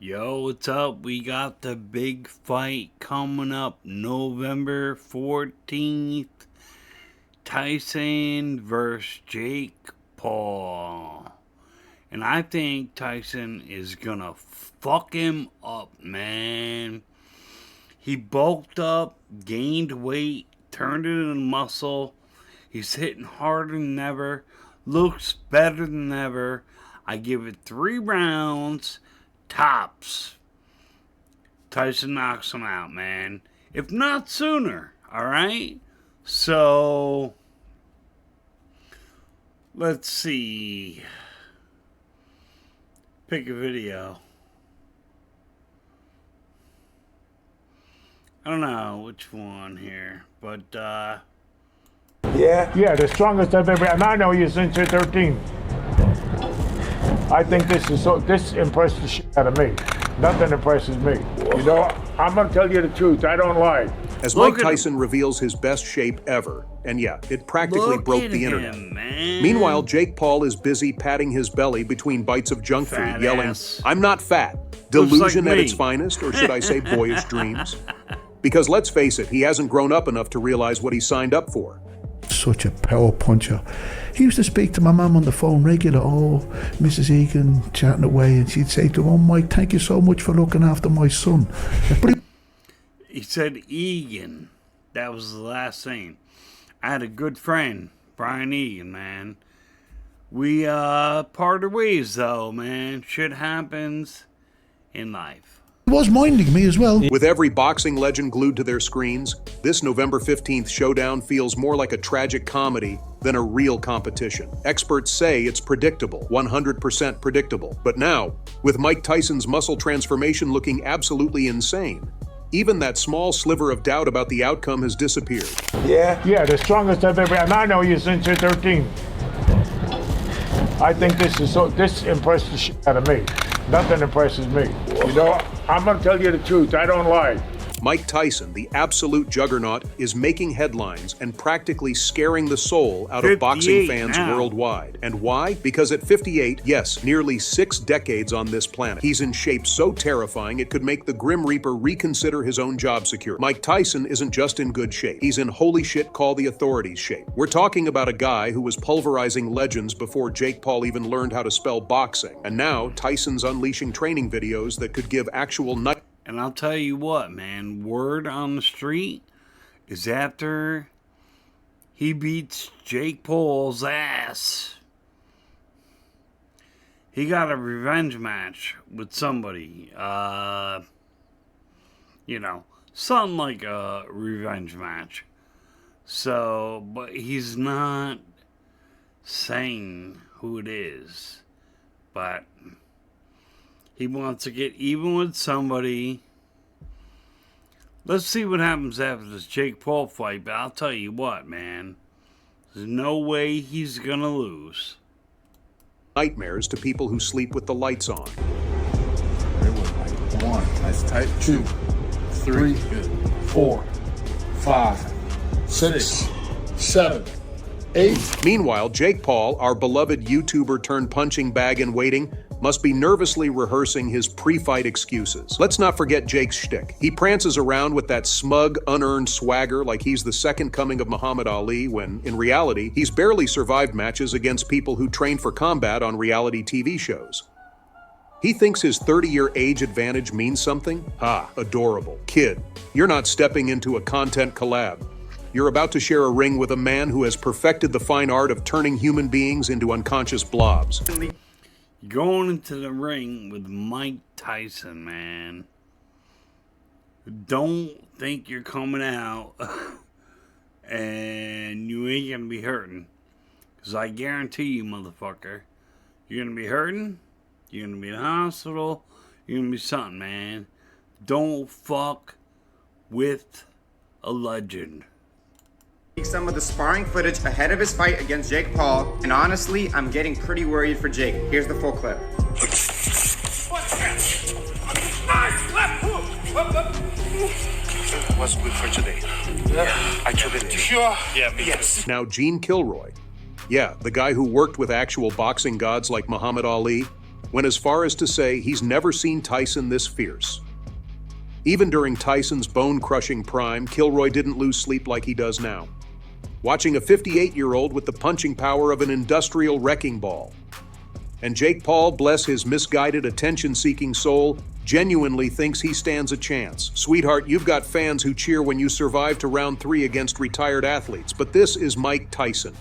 Yo, what's up? We got the big fight coming up November 14th. Tyson versus Jake Paul. And I think Tyson is gonna fuck him up, man. He bulked up, gained weight, turned it into muscle. He's hitting harder than ever, looks better than ever. I give it 3 rounds. Tops. Tyson knocks him out, man. If not sooner, alright? So, let's see. Pick a video. I don't know which one here, but, Yeah, the strongest I've ever, and I know you since you're 13. I think this impressed the shit out of me. Nothing impresses me. You know, I'm gonna tell you the truth. I don't lie. As Mike Tyson reveals his best shape ever, and yeah, it practically broke the internet. Man. Meanwhile, Jake Paul is busy patting his belly between bites of junk food, yelling, "I'm not fat." Delusion like at its finest, or should I say boyish dreams? Because let's face it, he hasn't grown up enough to realize what he signed up for. Such a power puncher. He used to speak to my mum on the phone regular. Oh, Mrs. Egan, chatting away, and she'd say to him, "Oh, Mike, thank you so much for looking after my son." But he said Egan. That was the last thing. I had a good friend, Brian Egan, man. We parted ways though, man. Shit happens in life. he was minding me as well. With every boxing legend glued to their screens, this November 15th showdown feels more like a tragic comedy than a real competition. Experts say it's predictable, 100% predictable. But now, with Mike Tyson's muscle transformation looking absolutely insane, even that small sliver of doubt about the outcome has disappeared. Yeah, the strongest I've ever, and I know you since you're 13. I think this impressed the shit out of me. Nothing impresses me. You know, I'm gonna tell you the truth. I don't lie. Mike Tyson, the absolute juggernaut, is making headlines and practically scaring the soul out of boxing fans worldwide. And why? Because at 58, yes, nearly 6 decades on this planet, he's in shape so terrifying it could make the Grim Reaper reconsider his own job security. Mike Tyson isn't just in good shape. He's in holy shit call the authorities shape. We're talking about a guy who was pulverizing legends before Jake Paul even learned how to spell boxing. And now Tyson's unleashing training videos that could give actual nut. And I'll tell you what, man, word on the street is after he beats Jake Paul's ass, he got a revenge match with somebody. You know, something like a revenge match. So, but he's not saying who it is. But he wants to get even with somebody. Let's see what happens after this Jake Paul fight, but I'll tell you what, man. There's no way he's gonna lose. Nightmares to people who sleep with the lights on. 1, nice tight. 2, 3, 4, 5, 6, 7, 8. Meanwhile, Jake Paul, our beloved YouTuber turned punching bag in waiting, must be nervously rehearsing his pre-fight excuses. Let's not forget Jake's shtick. He prances around with that smug, unearned swagger like he's the second coming of Muhammad Ali when, in reality, he's barely survived matches against people who train for combat on reality TV shows. He thinks his 30-year age advantage means something? Ah, adorable. Kid, you're not stepping into a content collab. You're about to share a ring with a man who has perfected the fine art of turning human beings into unconscious blobs. Going into the ring with Mike Tyson, man. Don't think you're coming out and you ain't gonna be hurting. Because I guarantee you, motherfucker, you're gonna be hurting, you're gonna be in the hospital, you're gonna be something, man. Don't fuck with a legend. Some of the sparring footage ahead of his fight against Jake Paul, and honestly, I'm getting pretty worried for Jake. Here's the full clip. What's good for today? Yeah, I took it. Sure? Yeah, me too. Now, Gene Kilroy. Yeah, the guy who worked with actual boxing gods like Muhammad Ali. went as far as to say he's never seen Tyson this fierce. Even during Tyson's bone-crushing prime, Kilroy didn't lose sleep like he does now, watching a 58-year-old with the punching power of an industrial wrecking ball. And Jake Paul, bless his misguided, attention-seeking soul, genuinely thinks he stands a chance. Sweetheart, you've got fans who cheer when you survive to round 3 against retired athletes, but this is Mike Tyson,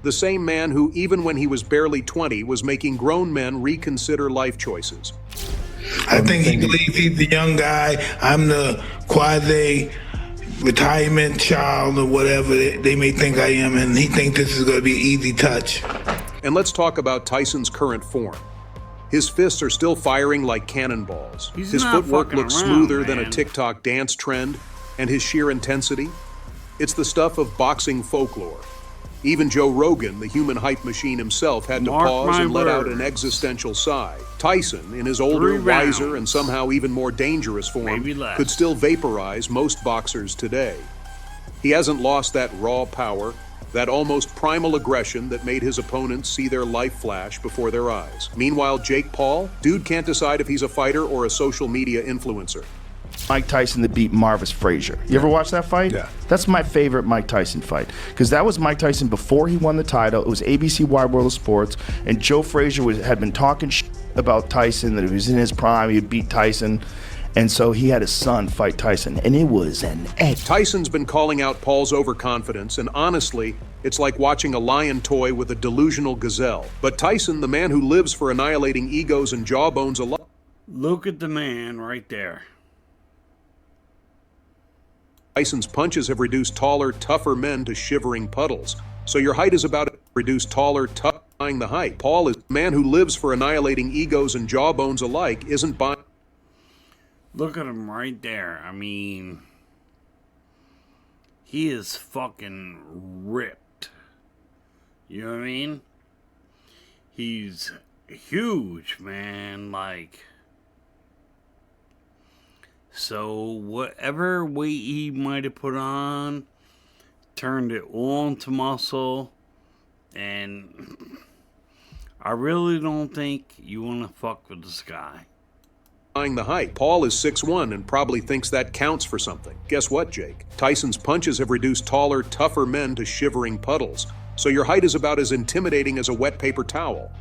the same man who, even when he was barely 20, was making grown men reconsider life choices. I think he believes he's the young guy. I'm the quasi-retirement child or whatever they may think I am, and he thinks this is going to be an easy touch. And let's talk about Tyson's current form. His fists are still firing like cannonballs. His footwork looks smoother than a TikTok dance trend, and his sheer intensity, it's the stuff of boxing folklore. Even Joe Rogan, the human hype machine himself, had to pause and let out an existential sigh. Tyson, in his older, wiser, and somehow even more dangerous form, could still vaporize most boxers today. He hasn't lost that raw power, that almost primal aggression that made his opponents see their life flash before their eyes. Meanwhile, Jake Paul, dude can't decide if he's a fighter or a social media influencer. Mike Tyson that beat Marvis Frazier. You ever watch that fight? Yeah. That's my favorite Mike Tyson fight, because that was Mike Tyson before he won the title. It was ABC Wide World of Sports, and Joe Frazier had been talking about Tyson, that he was in his prime, he'd beat Tyson, and so he had his son fight Tyson, and it was an egg. Tyson's been calling out Paul's overconfidence, and honestly, it's like watching a lion toy with a delusional gazelle. But Tyson, the man who lives for annihilating egos and jawbones alike. Look at the man right there. Tyson's punches have reduced taller, tougher men to shivering puddles. So your height is about to reduce taller, tough, buying the height. Paul is a man who lives for annihilating egos and jawbones alike, isn't buying. Look at him right there. I mean, he is fucking ripped. You know what I mean? He's huge, man. Like, so whatever weight he might have put on, turned it all into muscle. And I really don't think you want to fuck with this guy. The height. Paul is 6'1" and probably thinks that counts for something. Guess what, Jake? Tyson's punches have reduced taller, tougher men to shivering puddles. So your height is about as intimidating as a wet paper towel.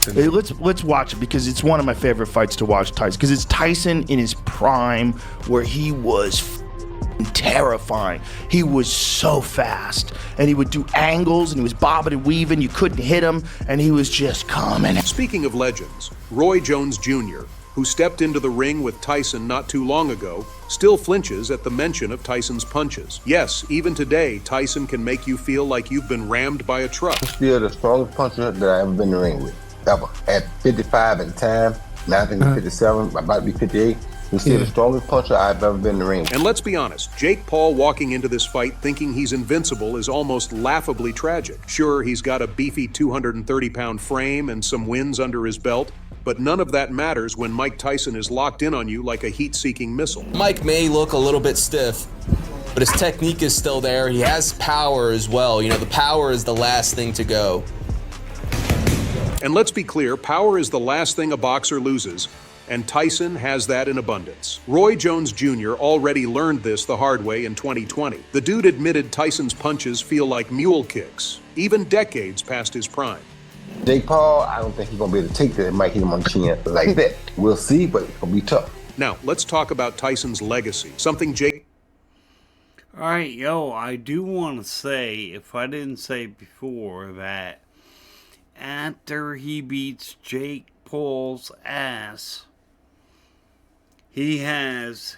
Hey, let's watch it, because it's one of my favorite fights to watch Tyson, because it's Tyson in his prime where he was terrifying. He was so fast, and he would do angles, and he was bobbing and weaving. You couldn't hit him, and he was just coming. Speaking of legends, Roy Jones Jr., who stepped into the ring with Tyson not too long ago, still flinches at the mention of Tyson's punches. Yes, even today, Tyson can make you feel like you've been rammed by a truck. Still the strongest puncher that I've ever been in the ring with, ever. At 55 at the time, now I think he's 57, about to be 58. He's still the strongest puncher I've ever been in the ring with. And let's be honest, Jake Paul walking into this fight thinking he's invincible is almost laughably tragic. Sure, he's got a beefy 230-pound frame and some wins under his belt, but none of that matters when Mike Tyson is locked in on you like a heat-seeking missile. Mike may look a little bit stiff, but his technique is still there. He has power as well. You know, the power is the last thing to go. And let's be clear, power is the last thing a boxer loses, and Tyson has that in abundance. Roy Jones Jr. already learned this the hard way in 2020. The dude admitted Tyson's punches feel like mule kicks, even decades past his prime. Jake Paul, I don't think he's going to be able to take that. It might hit him on the chin like that. We'll see, but it's going to be tough. Now, let's talk about Tyson's legacy, something Jake... All right, yo, I do want to say, if I didn't say before, that after he beats Jake Paul's ass, he's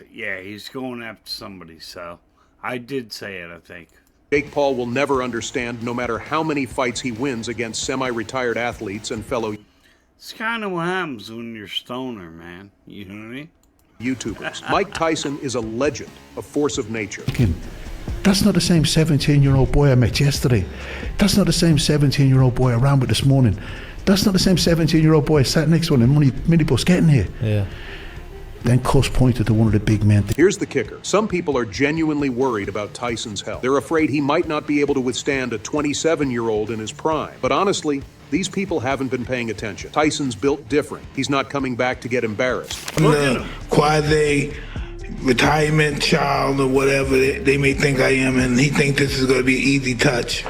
going after somebody, so I did say it, I think. Jake Paul will never understand, no matter how many fights he wins against semi-retired athletes and fellow... It's kind of what happens when you're stoner, man. You know what I mean? YouTubers. Mike Tyson is a legend, a force of nature. That's not the same 17-year-old boy I met yesterday. That's not the same 17-year-old boy I ran with this morning. That's not the same 17-year-old boy I sat next to on the minibus getting here. Yeah. Then Cuss pointed to one of the big men. Here's the kicker. Some people are genuinely worried about Tyson's health. They're afraid he might not be able to withstand a 27-year-old in his prime. But honestly, these people haven't been paying attention. Tyson's built different. He's not coming back to get embarrassed. I'm the quasi-retirement child or whatever they may think I am, and he thinks this is going to be an easy touch.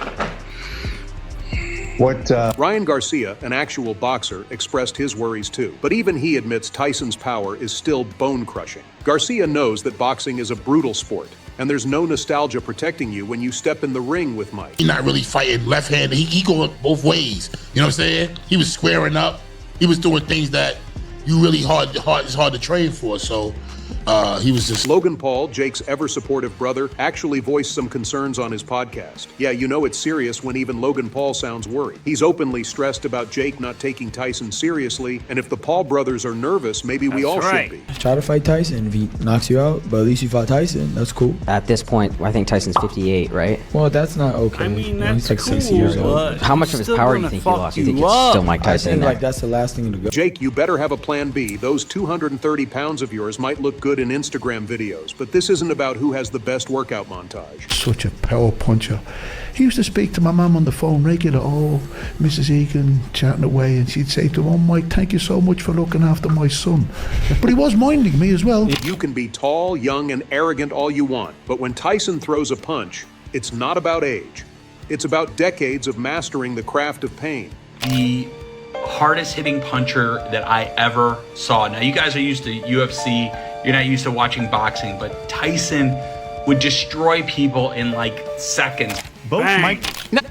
Ryan Garcia, an actual boxer, expressed his worries too. But even he admits Tyson's power is still bone-crushing. Garcia knows that boxing is a brutal sport, and there's no nostalgia protecting you when you step in the ring with Mike. He's not really fighting left-handed. He going both ways. You know what I'm saying? He was squaring up. He was doing things that you really it's hard to train for. So he was just... Logan Paul, Jake's ever-supportive brother, actually voiced some concerns on his podcast. Yeah, you know it's serious when even Logan Paul sounds worried. He's openly stressed about Jake not taking Tyson seriously, and if the Paul brothers are nervous, maybe we all should be. Try to fight Tyson. If he knocks you out, but at least you fought Tyson. That's cool. At this point, I think Tyson's 58, right? Well, that's not okay. I mean, that's he's like cool, 60 years old. How much of his power do you think he lost? You think it's still Mike Tyson? I think like that's the last thing to go. Jake, you better have a plan B. Those 230 pounds of yours might look good in Instagram videos, but this isn't about who has the best workout montage. Such a power puncher. He used to speak to my mum on the phone regular. Oh, Mrs. Egan, chatting away, and she'd say to him, "Oh, Mike, thank you so much for looking after my son." But he was minding me as well. You can be tall, young, and arrogant all you want, but when Tyson throws a punch, it's not about age. It's about decades of mastering the craft of pain. The hardest hitting puncher that I ever saw. Now, you guys are used to UFC. You're not used to watching boxing, but Tyson would destroy people in like seconds.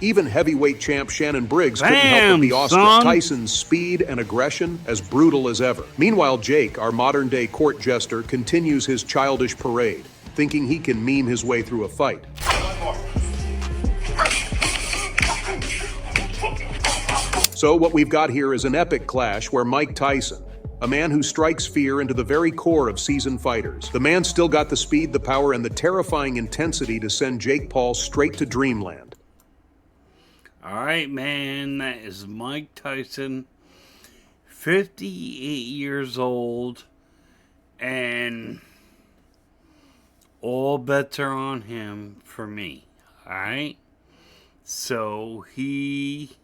Even heavyweight champ Shannon Briggs couldn't help but be awestruck. Tyson's speed and aggression as brutal as ever. Meanwhile, Jake, our modern-day court jester, continues his childish parade, thinking he can meme his way through a fight. So what we've got here is an epic clash where Mike Tyson, a man who strikes fear into the very core of seasoned fighters. The man still got the speed, the power, and the terrifying intensity to send Jake Paul straight to dreamland. All right, man, that is Mike Tyson, 58 years old, and all bets are on him for me. All right? So he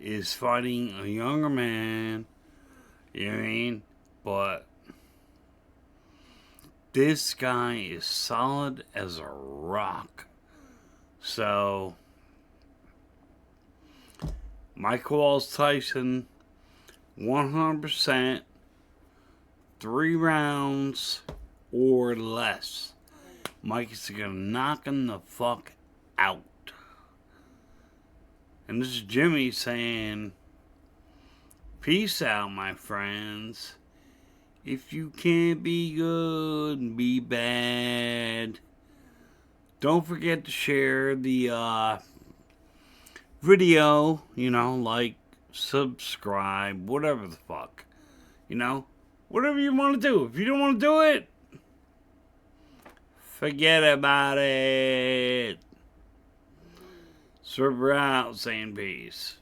is fighting a younger man, you know what I mean? But this guy is solid as a rock. So Mike Walls Tyson, 100%, 3 rounds or less. Mike is gonna knock him the fuck out. And this is Jimmy saying, peace out, my friends. If you can't be good, be bad. Don't forget to share the video, you know, like, subscribe, whatever the fuck. You know, whatever you want to do. If you don't want to do it, forget about it. Server out saying peace.